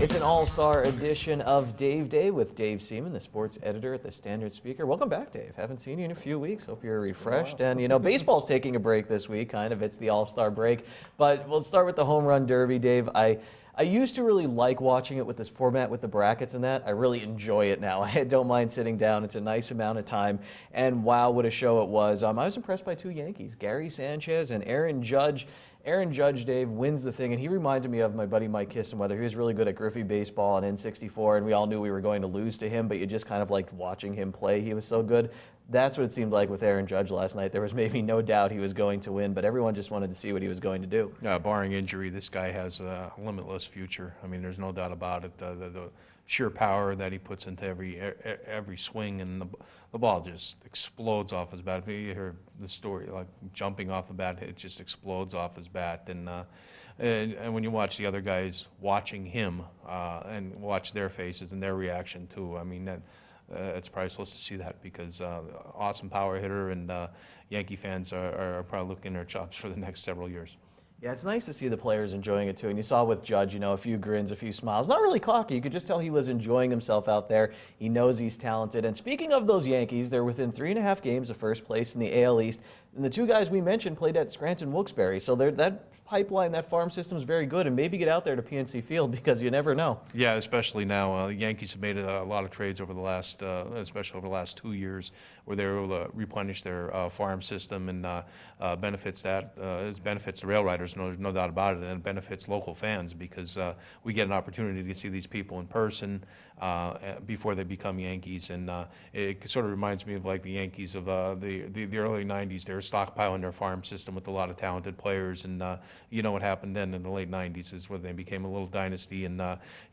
It's an all-star edition of Dave Day with Dave Seaman, the sports editor at the Standard Speaker. Welcome back, Dave. Haven't seen you in a few weeks. Hope you're refreshed. And, baseball's taking a break this week, kind of. It's the all-star break. But we'll start with the home run derby, Dave. I used to really like watching it with this format with the brackets and that. I really enjoy it now. I don't mind sitting down. It's a nice amount of time. And wow, what a show it was. I was impressed by two Yankees, Gary Sanchez and Aaron Judge. Aaron Judge, Dave, wins the thing, and he reminded me of my buddy Mike Kissenweather. He was really good at Griffey baseball and N64, and we all knew we were going to lose to him, but you just kind of liked watching him play. He was so good. That's what it seemed like with Aaron Judge last night. There was maybe no doubt he was going to win, but everyone just wanted to see what he was going to do. Barring injury, this guy has a limitless future. I mean, there's no doubt about it. The sheer power that he puts into every swing, and the ball just explodes off his bat. You hear the story, like jumping off the bat, it just explodes off his bat. And when you watch the other guys watching him and watch their faces and their reaction too, I mean, it's priceless to see that, because awesome power hitter, and Yankee fans are probably looking their chops for the next several years. Yeah, it's nice to see the players enjoying it too. And you saw with Judge, a few grins, a few smiles. Not really cocky. You could just tell he was enjoying himself out there. He knows he's talented. And speaking of those Yankees, they're within 3.5 games of first place in the AL East. And the two guys we mentioned played at Scranton Wilkes-Barre. So that pipeline, that farm system is very good. And maybe get out there to PNC Field, because you never know. Yeah, especially now. The Yankees have made a lot of trades over the last, especially over the last 2 years, where they were able to replenish their farm system, and benefits the rail riders, no doubt about it, and it benefits local fans, because we get an opportunity to see these people in person before they become Yankees. And it sort of reminds me of like the Yankees of the early 90s. They were stockpiling their farm system with a lot of talented players, and you know what happened then in the late 90s is when they became a little dynasty, and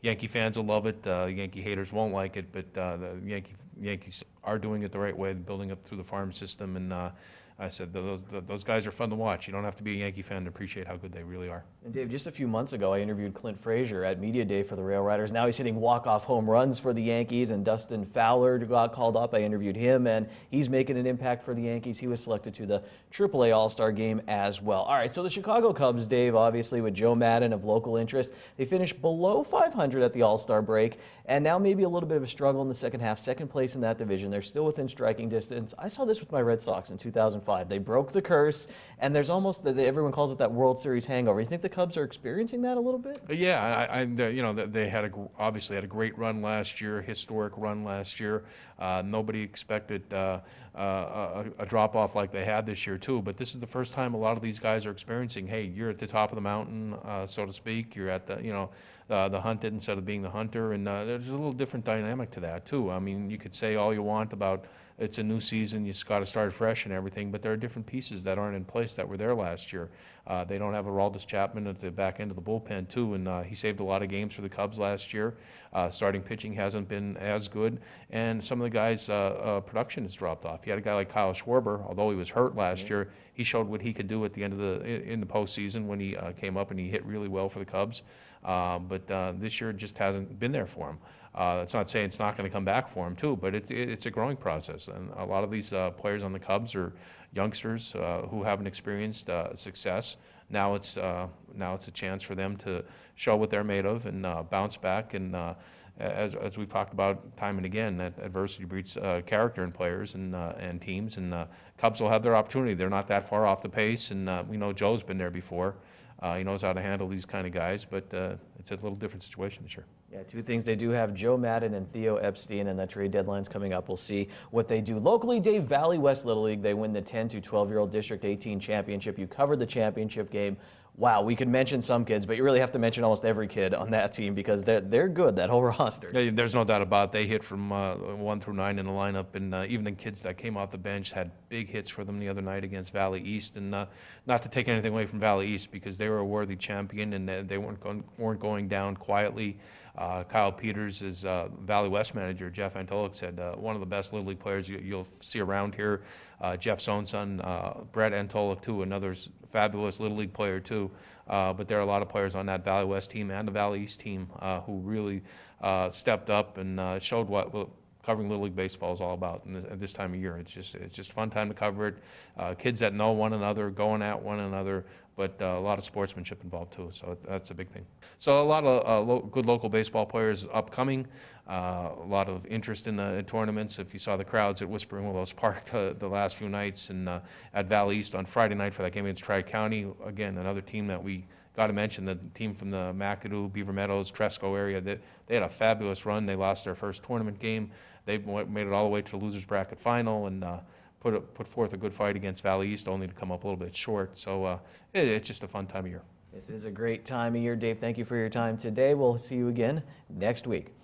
Yankee fans will love it. Yankee haters won't like it, but the Yankees are doing it the right way, building up through the farm system, and I said those guys are fun to watch. You don't have to be a Yankee fan to appreciate how good they really are. And Dave, just a few months ago, I interviewed Clint Frazier at Media Day for the Rail Riders. Now he's hitting walk-off home runs for the Yankees, and Dustin Fowler got called up. I interviewed him, and he's making an impact for the Yankees. He was selected to the AAA All-Star game as well. All right, so the Chicago Cubs, Dave, obviously with Joe Maddon of local interest, they finished below 500 at the All-Star break, and now maybe a little bit of a struggle in the second half. Second place in that division. They're still within striking distance. I saw this with my Red Sox in 2005. They broke the curse, and there's almost, everyone calls it that World Series hangover. You think the Cubs are experiencing that a little bit? Yeah, they obviously had a great run last year, historic run last year. Nobody expected a drop-off like they had this year too, but this is the first time a lot of these guys are experiencing, hey, you're at the top of the mountain, so to speak. You're at the hunted instead of being the hunter, and there's a little different dynamic to that too. I mean, you could say all you want about it's a new season, you just got to start fresh and everything, but there are different pieces that aren't in place that were there last year. They don't have Aroldis Chapman at the back end of the bullpen too, and he saved a lot of games for the Cubs last year. Starting pitching hasn't been as good, and some of the guys' production has dropped off. You had a guy like Kyle Schwarber, although he was hurt last year, he showed what he could do at the end of in the postseason when he came up and he hit really well for the Cubs. But this year just hasn't been there for him. It's not saying it's not going to come back for him too, but it's a growing process, and a lot of these players on the Cubs are youngsters who haven't experienced success. Now it's a chance for them to show what they're made of and bounce back. And as we've talked about time and again, that adversity breeds character in players and teams. And Cubs will have their opportunity. They're not that far off the pace, and we know Joe's been there before. He knows how to handle these kind of guys, but it's a little different situation this year. Yeah, two things they do have, Joe Maddon and Theo Epstein, and that trade deadline's coming up. We'll see what they do. Locally, Dave, Valley West Little League, they win the 10 to 12-year-old District 18 championship. You covered the championship game. Wow, we could mention some kids, but you really have to mention almost every kid on that team, because they're good, that whole roster. Yeah, there's no doubt about it. They hit from 1 through 9 in the lineup, and even the kids that came off the bench had big hits for them the other night against Valley East. And not to take anything away from Valley East, because they were a worthy champion, and they weren't going down quietly. Kyle Peters is Valley West manager. Jeff Antolik said one of the best Little League players you'll see around here. Jeff's own son, Brett Antolik, too, another fabulous Little League player too. But there are a lot of players on that Valley West team and the Valley East team who really stepped up and showed what covering Little League baseball is all about. And at this time of year, it's just a fun time to cover it. Kids that know one another, going at one another, but a lot of sportsmanship involved too, so that's a big thing. So a lot of good local baseball players upcoming, a lot of interest in the tournaments. If you saw the crowds at Whispering Willows Park the last few nights, and at Valley East on Friday night for that game against Tri-County, again, another team that we got to mention, the team from the McAdoo, Beaver Meadows, Tresco area, they had a fabulous run. They lost their first tournament game. They made it all the way to the losers bracket final, and put forth a good fight against Valley East, only to come up a little bit short. So it's just a fun time of year. This is a great time of year. Dave, thank you for your time today. We'll see you again next week.